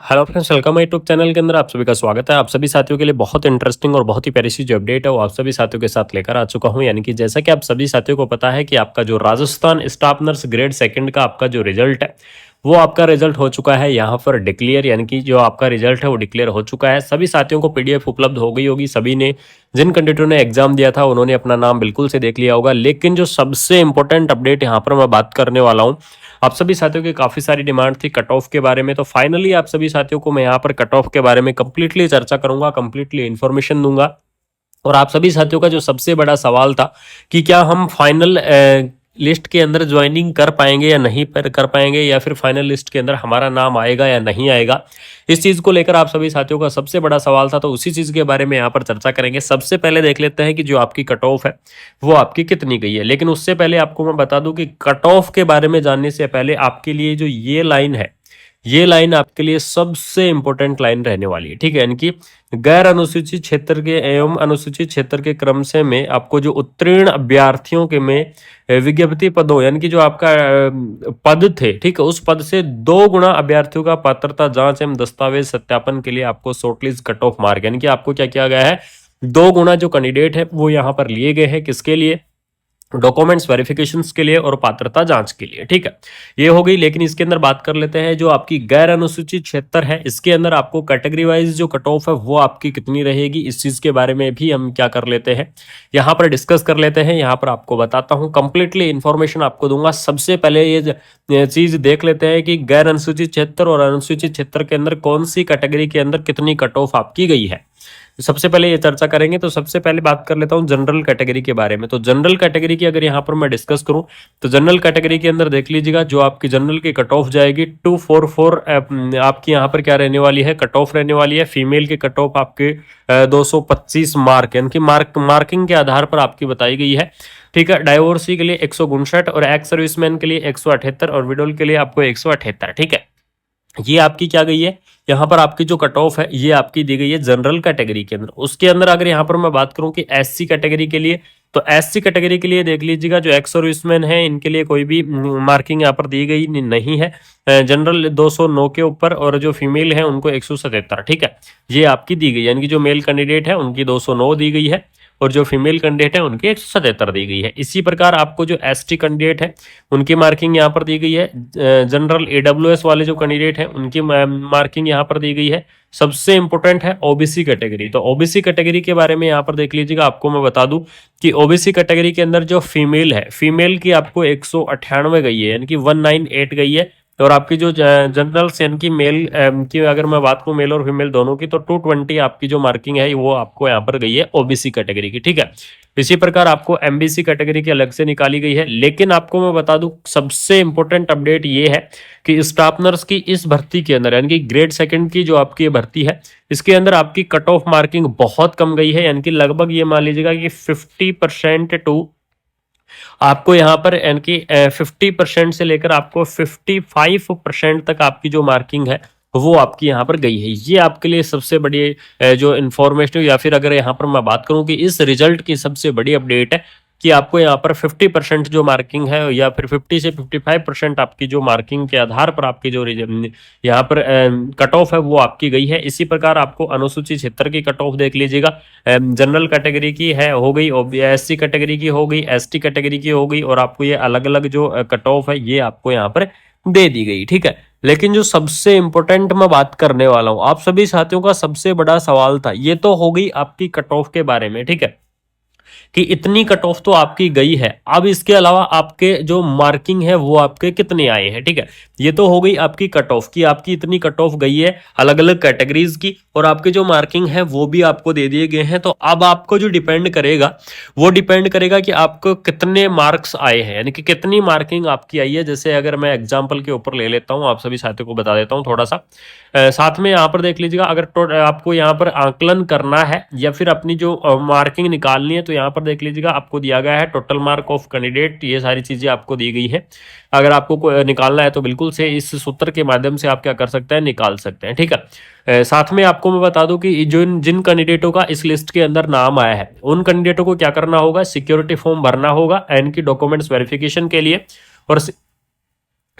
Hello friends, welcome YouTube channel के अंदर आप सभी का स्वागत है। आप सभी साथियों के लिए बहुत इंटरेस्टिंग और बहुत ही प्यारी सी जो अपडेट है वो आप सभी साथियों के साथ लेकर आ चुका हूं। यानी कि जैसा कि आप सभी साथियों को पता है कि आपका जो Rajasthan staff nurse grade second का आपका जो रिजल्ट है वो आपका रिजल्ट हो चुका है यहाँ पर डिक्लेयर। यानी कि जो आपका रिजल्ट है वो डिक्लेयर हो चुका है। सभी साथियों को पीडीएफ उपलब्ध हो गई होगी। सभी ने, जिन कैंडिडेटों ने एग्जाम दिया था उन्होंने अपना नाम बिल्कुल से देख लिया होगा। लेकिन जो सबसे इंपॉर्टेंट अपडेट यहाँ पर मैं बात करने वाला हूँ, आप सभी साथियों की काफी सारी डिमांड थी कट ऑफ के बारे में, तो फाइनली आप सभी साथियों को मैं यहाँ पर कट ऑफ के बारे में कंप्लीटली चर्चा करूंगा, कंप्लीटली इन्फॉर्मेशन दूंगा। और आप सभी साथियों का जो सबसे बड़ा सवाल था कि क्या हम फाइनल लिस्ट के अंदर ज्वाइनिंग कर पाएंगे या नहीं कर पाएंगे, या फिर फाइनल लिस्ट के अंदर हमारा नाम आएगा या नहीं आएगा, इस चीज को लेकर आप सभी साथियों का सबसे बड़ा सवाल था। तो उसी चीज के बारे में यहाँ पर चर्चा करेंगे। सबसे पहले देख लेते हैं कि जो आपकी कट ऑफ है वो आपकी कितनी गई है। लेकिन उससे पहले आपको मैं बता दूं कि कट ऑफ के बारे में जानने से पहले आपके लिए जो ये लाइन है, ये लाइन आपके लिए सबसे इंपॉर्टेंट लाइन रहने वाली है। ठीक है, यानी कि गैर अनुसूचित क्षेत्र के एवं अनुसूचित क्षेत्र के क्रम से में आपको जो उत्तीर्ण अभ्यर्थियों के में विज्ञप्ति पदों, यानी कि जो आपका पद थे, ठीक है, उस पद से 2 गुना अभ्यर्थियों का पात्रता जांच एवं दस्तावेज सत्यापन के लिए आपको शॉर्टलिस्ट कट ऑफ मार्क, यानी कि आपको क्या किया गया है, 2 गुना जो कैंडिडेट है वो यहाँ पर लिए गए हैं। किसके लिए? डॉक्यूमेंट्स वेरिफिकेशंस के लिए और पात्रता जांच के लिए। ठीक है, ये हो गई। लेकिन इसके अंदर बात कर लेते हैं जो आपकी गैर अनुसूचित क्षेत्र है, इसके अंदर आपको कैटेगरी वाइज जो कट ऑफ है वो आपकी कितनी रहेगी, इस चीज के बारे में भी हम क्या कर लेते हैं, यहाँ पर डिस्कस कर लेते हैं। यहाँ पर आपको बताता हूँ, कंप्लीटली इंफॉर्मेशन आपको दूंगा। सबसे पहले ये चीज देख लेते हैं कि गैर अनुसूचित क्षेत्र और अनुसूचित क्षेत्र के अंदर कौन सी कैटेगरी के अंदर कितनी कट ऑफ आपकी गई है। सबसे पहले ये चर्चा करेंगे। तो सबसे पहले बात कर लेता हूं जनरल कैटेगरी के बारे में। तो जनरल कैटेगरी की अगर यहां पर मैं डिस्कस करूं तो जनरल कैटेगरी के अंदर देख लीजिएगा, जो आपकी जनरल की कट ऑफ जाएगी 244 आपकी यहां पर क्या रहने वाली है, कट ऑफ रहने वाली है। फीमेल की कट ऑफ आपके 225 मार्क, यानी कि मार्किंग के आधार पर आपकी बताई गई है। ठीक है, डाइवोर्सी के लिए 159 और एक्स सर्विसमैन के लिए 178 और विडोल के लिए आपको 178। ठीक है, ये आपकी क्या गई है, यहाँ पर आपकी जो कट ऑफ है ये आपकी दी गई है जनरल कैटेगरी के अंदर। उसके अंदर अगर यहाँ पर मैं बात करूं कि एससी कैटेगरी के लिए, तो एससी कैटेगरी के लिए देख लीजिएगा, जो एक्स सर्विसमैन है इनके लिए कोई भी मार्किंग यहाँ पर दी गई नहीं है। जनरल 209 के ऊपर, और जो फीमेल है उनको 177। ठीक है, ये आपकी दी गई, यानी कि जो मेल कैंडिडेट है उनकी 209 दी गई है और जो फीमेल कैंडिडेट है उनकी 177 दी गई है। इसी प्रकार आपको जो एसटी कैंडिडेट है उनकी मार्किंग यहाँ पर दी गई है। जनरल एडब्ल्यूएस वाले जो कैंडिडेट हैं उनकी मार्किंग यहाँ पर दी गई है। सबसे इंपॉर्टेंट है ओबीसी कैटेगरी। तो ओबीसी कैटेगरी के बारे में यहाँ पर देख लीजिएगा, आपको मैं बता दूं कि ओबीसी कैटेगरी के अंदर जो फीमेल है, फीमेल की आपको 198 गई है, यानी कि 198 गई है। और आपकी जो जनरल यानी कि मेल की अगर मैं बात करूं, मेल और फीमेल दोनों की, तो 220 आपकी जो मार्किंग है वो आपको यहाँ पर गई है ओबीसी कैटेगरी की। ठीक है, इसी प्रकार आपको एमबीसी कैटेगरी की अलग से निकाली गई है। लेकिन आपको मैं बता दूं सबसे इंपॉर्टेंट अपडेट ये है कि स्टाफ नर्स की इस भर्ती के अंदर, यानी कि ग्रेड सेकंड की जो आपकी भर्ती है, इसके अंदर आपकी कट ऑफ मार्किंग बहुत कम गई है। यानी कि लगभग ये मान लीजिएगा कि 50% टू आपको यहाँ पर, यानी कि 50% से लेकर आपको 55% तक आपकी जो मार्किंग है वो आपकी यहाँ पर गई है। ये आपके लिए सबसे बड़ी जो इन्फॉर्मेशन, या फिर अगर यहाँ पर मैं बात करूँ कि इस रिजल्ट की सबसे बड़ी अपडेट है कि आपको यहाँ पर 50% जो मार्किंग है, या फिर 50 से 55% आपकी जो मार्किंग के आधार पर आपकी जो यहाँ पर कट ऑफ है वो आपकी गई है। इसी प्रकार आपको अनुसूचित क्षेत्र की कट ऑफ देख लीजिएगा, जनरल कैटेगरी की है हो गई, एससी कैटेगरी की हो गई, एसटी कैटेगरी की हो गई, और आपको ये अलग अलग जो कट ऑफ है ये आपको यहाँ पर दे दी गई। ठीक है, लेकिन जो सबसे इंपॉर्टेंट मैं बात करने वाला हूं, आप सभी साथियों का सबसे बड़ा सवाल था, ये तो हो गई आपकी कट ऑफ के बारे में। ठीक है, कि इतनी कट ऑफ तो आपकी गई है, अब इसके अलावा आपके जो मार्किंग है वो आपके कितने आए हैं। ठीक है, ये तो हो गई आपकी कट ऑफ की, आपकी इतनी कट ऑफ गई है अलग अलग कैटेगरीज की, और आपके जो मार्किंग है वो भी आपको दे दिए गए हैं। तो अब आपको जो डिपेंड करेगा वो डिपेंड करेगा कि आपको कितने मार्क्स आए हैं, यानी कि कितनी मार्किंग आपकी आई है। जैसे अगर मैं एग्जाम्पल के ऊपर ले लेता हूं, आप सभी साथियों को बता देता हूं थोड़ा सा, साथ में यहाँ पर देख लीजिएगा, अगर आपको यहाँ पर आंकलन करना है या फिर अपनी जो मार्किंग निकालनी है, तो यहाँ पर देख लीजिएगा आपको दिया गया है टोटल मार्क ऑफ कैंडिडेट, ये सारी चीजें आपको दी गई है। अगर आपको निकालना है तो बिल्कुल से इस सूत्र के माध्यम से आप क्या कर सकते हैं, निकाल सकते हैं। ठीक है, साथ में आपको मैं बता दूं कि जो जिन कैंडिडेटों का इस लिस्ट के अंदर नाम आया है उन कैंडिडेटों को क्या करना होगा, सिक्योरिटी फॉर्म भरना होगा इनकी डॉक्यूमेंट्स वेरिफिकेशन के लिए। और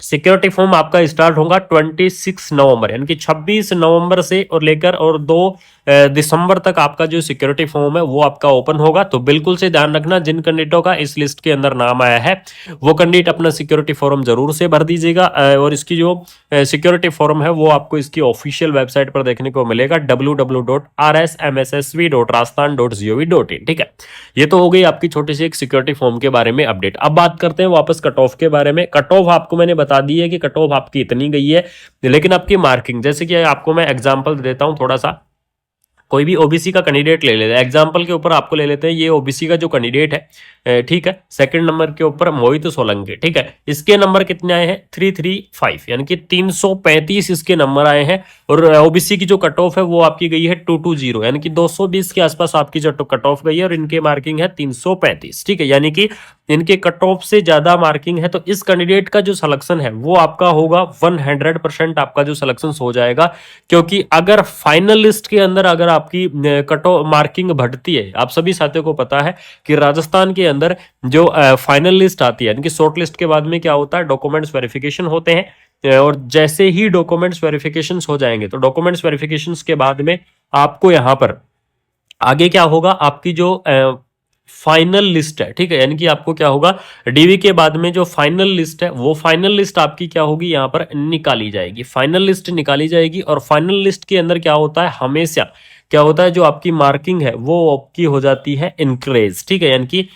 सिक्योरिटी फॉर्म आपका स्टार्ट होगा 26 नवंबर यानी कि 26 नवंबर से और लेकर और 2 दिसंबर तक आपका जो सिक्योरिटी फॉर्म है वो आपका ओपन होगा। तो बिल्कुल से ध्यान रखना, जिन कैंडिडेटों का इस लिस्ट के अंदर नाम आया है वो कैंडिडेट अपना सिक्योरिटी फॉर्म जरूर से भर दीजिएगा। और इसकी जो सिक्योरिटी फॉर्म है वो आपको इसकी ऑफिशियल वेबसाइट पर देखने को मिलेगा www.rsmssv.rajasthan.gov.in। ठीक है, ये तो हो गई आपकी छोटी सी एक सिक्योरिटी फॉर्म के बारे में अपडेट। अब बात करते हैं वापस कट ऑफ के बारे में। कट ऑफ आपको मैंने बता दी है कि कट ऑफ आपकी इतनी गई है, लेकिन आपकी मार्किंग, जैसे कि आपको मैं एग्जांपल देता हूं थोड़ा सा। कोई भी ओबीसी का कैंडिडेट ले लेते हैं, एग्जाम्पल के ऊपर आपको ले लेते हैं, ये ओबीसी का जो कैंडिडेट है, ठीक है, सेकंड नंबर के ऊपर मोहित सोलंकी। ठीक है, इसके नंबर कितने आए हैं 335 यानी कि 335 इसके नंबर आए हैं। और ओबीसी की जो कट ऑफ है वो आपकी गई है 220 यानी कि 220 के आसपास आपकी जो कट ऑफ गई है और इनके मार्किंग है 335। ठीक है, यानी कि इनके कट ऑफ से ज्यादा मार्किंग है, तो इस कैंडिडेट का जो सिलेक्शन है वो आपका होगा 100% आपका जो सिलेक्शन हो जाएगा। क्योंकि अगर फाइनल लिस्ट के अंदर अगर आपकी कट ऑफ मार्किंग बढ़ती है, आप सभी साथियों को पता है कि राजस्थान के अंदर जो फाइनल लिस्ट आती है यानी कि शॉर्ट लिस्ट के बाद में क्या होता है, डॉक्यूमेंट्स वेरिफिकेशन होते हैं। और जैसे ही डॉक्यूमेंट्स वेरिफिकेशन हो जाएंगे तो डॉक्यूमेंट्स वेरिफिकेशन के बाद में आपको यहां पर आगे क्या होगा, आपकी जो फाइनल लिस्ट है, ठीक है, यानी कि आपको क्या होगा, डीवी के बाद में जो फाइनल लिस्ट है वो फाइनल लिस्ट आपकी क्या होगी, यहां पर निकाली जाएगी। फाइनल लिस्ट निकाली जाएगी और फाइनल लिस्ट के अंदर क्या होता है, हमेशा क्या होता है, जो आपकी मार्किंग है वो आपकी हो जाती है इंक्रीज। ठीक है, यानी कि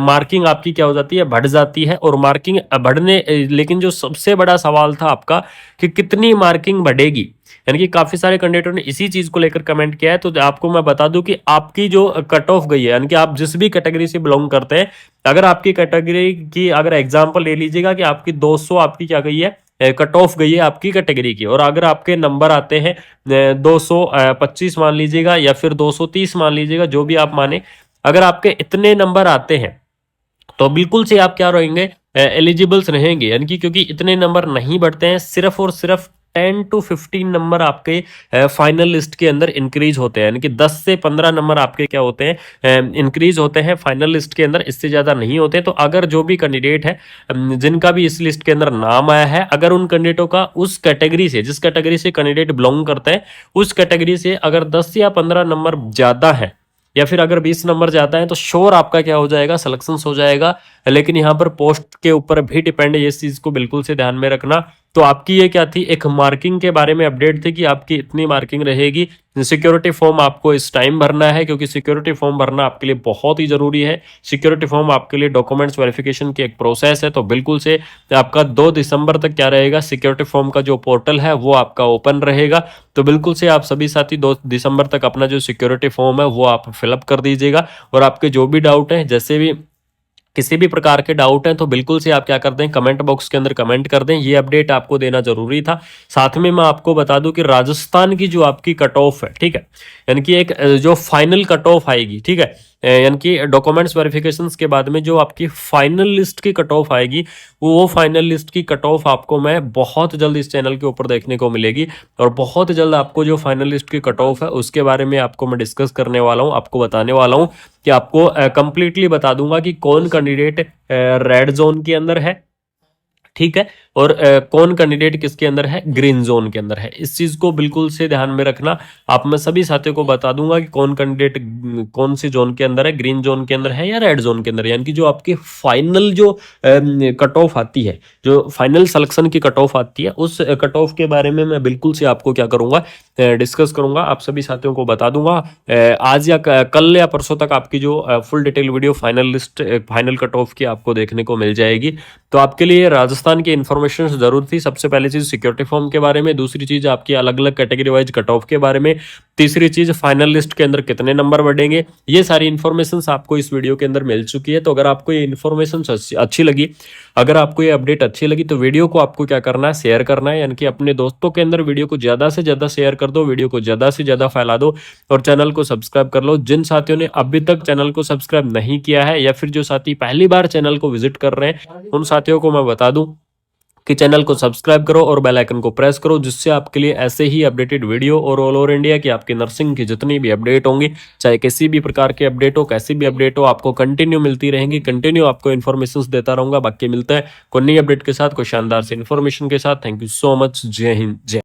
मार्किंग आपकी क्या हो जाती है, बढ़ जाती है। और मार्किंग बढ़ने, लेकिन जो सबसे बड़ा सवाल था आपका कि कितनी मार्किंग बढ़ेगी, यानी कि काफी सारे कैंडिडेटों ने इसी चीज को लेकर कमेंट किया है। तो आपको मैं बता दूं कि आपकी जो कट ऑफ गई है, यानी कि आप जिस भी कैटेगरी से बिलोंग करते हैं, अगर आपकी कैटेगरी की अगर एग्जांपल ले लीजिएगा कि आपकी 200 आपकी क्या गई है, कट ऑफ गई है आपकी कैटेगरी की, और अगर आपके नंबर आते हैं 225 मान लीजिएगा या फिर 230 मान लीजिएगा, जो भी आप माने, अगर आपके इतने नंबर आते हैं तो बिल्कुल से आप क्या रहेंगे, एलिजिबल्स रहेंगे। यानी कि क्योंकि इतने नंबर नहीं बढ़ते हैं, सिर्फ और सिर्फ 10 to 15 नंबर आपके फाइनल लिस्ट के अंदर इंक्रीज होते हैं, यानी कि 10 से 15 नंबर आपके क्या होते हैं, इंक्रीज होते हैं फाइनल लिस्ट के अंदर, इससे ज्यादा नहीं होते। तो अगर जो भी कैंडिडेट है जिनका भी इस लिस्ट के अंदर नाम आया है, अगर उन कैंडिडेटों का उस कैटेगरी से, जिस कैटेगरी से कैंडिडेट बिलोंग करते हैं, उस कैटेगरी से अगर 10 या 15 नंबर ज्यादा है या फिर अगर 20 नंबर जाता है, तो श्योर आपका क्या हो जाएगा, सिलेक्शन हो जाएगा। लेकिन यहाँ पर पोस्ट के ऊपर भी डिपेंड है, इस चीज को बिल्कुल से ध्यान में रखना। तो आपकी ये क्या थी, एक मार्किंग के बारे में अपडेट थी कि आपकी इतनी मार्किंग रहेगी। सिक्योरिटी फॉर्म आपको इस टाइम भरना है, क्योंकि सिक्योरिटी फॉर्म भरना आपके लिए बहुत ही जरूरी है। सिक्योरिटी फॉर्म आपके लिए डॉक्यूमेंट्स वेरिफिकेशन की एक प्रोसेस है। तो बिल्कुल से आपका 2 दिसंबर तक क्या रहेगा, सिक्योरिटी फॉर्म का जो पोर्टल है वो आपका ओपन रहेगा। तो बिल्कुल से आप सभी साथी 2 दिसंबर तक अपना जो सिक्योरिटी फॉर्म है वो आप फिलअप कर दीजिएगा। और आपके जो भी डाउट है, जैसे भी किसी भी प्रकार के डाउट हैं, तो बिल्कुल से आप क्या कर दें, कमेंट बॉक्स के अंदर कमेंट कर दें। ये अपडेट आपको देना जरूरी था। साथ में मैं आपको बता दूं कि राजस्थान की जो आपकी कट ऑफ है, ठीक है, यानी कि एक जो फाइनल कट ऑफ आएगी, ठीक है, यानी कि डॉक्यूमेंट्स वेरिफिकेशंस के बाद में जो आपकी फाइनल लिस्ट की कट ऑफ आएगी, वो फाइनल लिस्ट की कट ऑफ आपको मैं बहुत जल्द इस चैनल के ऊपर देखने को मिलेगी। और बहुत जल्द आपको जो फाइनल लिस्ट की कट ऑफ है उसके बारे में आपको मैं डिस्कस करने वाला हूँ, आपको बताने वाला हूँ कि आपको कंप्लीटली बता दूंगा कि कौन कैंडिडेट रेड जोन के अंदर है, ठीक है, और कौन कैंडिडेट किसके अंदर है, ग्रीन जोन के अंदर है। इस चीज को बिल्कुल से ध्यान में रखना। आप मैं सभी साथियों को बता दूंगा कि कौन कैंडिडेट कौन सी जोन के अंदर है, ग्रीन जोन के अंदर है या रेड जोन के अंदर है। यानी कि जो आपकी फाइनल जो कट ऑफ आती है, जो फाइनल सिलेक्शन की कट ऑफ आती है, उस कट ऑफ के बारे में मैं बिल्कुल से आपको क्या करूंगा, डिस्कस करूंगा, आप सभी साथियों को बता दूंगा। आज या कल या परसों तक आपकी जो full detail video final list, final cut off की आपको देखने को मिल जाएगी। तो आपके लिए राजस्थान की इन्फॉर्मेशन जरूर थी। सबसे पहली चीज सिक्योरिटी फॉर्म के बारे में, दूसरी चीज आपकी अलग अलग कैटेगरी वाइज कट ऑफ के बारे में, तीसरी चीज फाइनल लिस्ट के अंदर कितने नंबर बढ़ेंगे। ये सारी इन्फॉर्मेशन आपको इस वीडियो के अंदर मिल चुकी है। तो अगर आपको ये इन्फॉर्मेशन अच्छी लगी, अगर आपको ये अपडेट अच्छी लगी, तो वीडियो को आपको क्या करना है, शेयर करना है। यानी कि अपने दोस्तों के अंदर वीडियो को ज्यादा से ज्यादा शेयर कर दो, वीडियो को ज्यादा से ज्यादा फैला दो, और चैनल को सब्सक्राइब कर लो। जिन साथियों ने अभी तक चैनल को सब्सक्राइब नहीं किया है, या फिर जो साथी पहली बार चैनल को विजिट कर रहे हैं, उन साथियों को मैं बता दूं कि चैनल को सब्सक्राइब करो और बेल आइकन को प्रेस करो, जिससे आपके लिए ऐसे ही अपडेटेड वीडियो और ऑल ओवर इंडिया की आपकी नर्सिंग की जितनी भी अपडेट होंगी, चाहे किसी भी प्रकार की अपडेट हो, कैसी भी अपडेट हो, आपको कंटिन्यू मिलती रहेंगी। कंटिन्यू आपको इन्फॉर्मेशन देता रहूंगा। बाकी मिलता है कोई नई अपडेट के साथ, कोई शानदार से इन्फॉर्मेशन के साथ। Thank you so much. जय हिंद, जय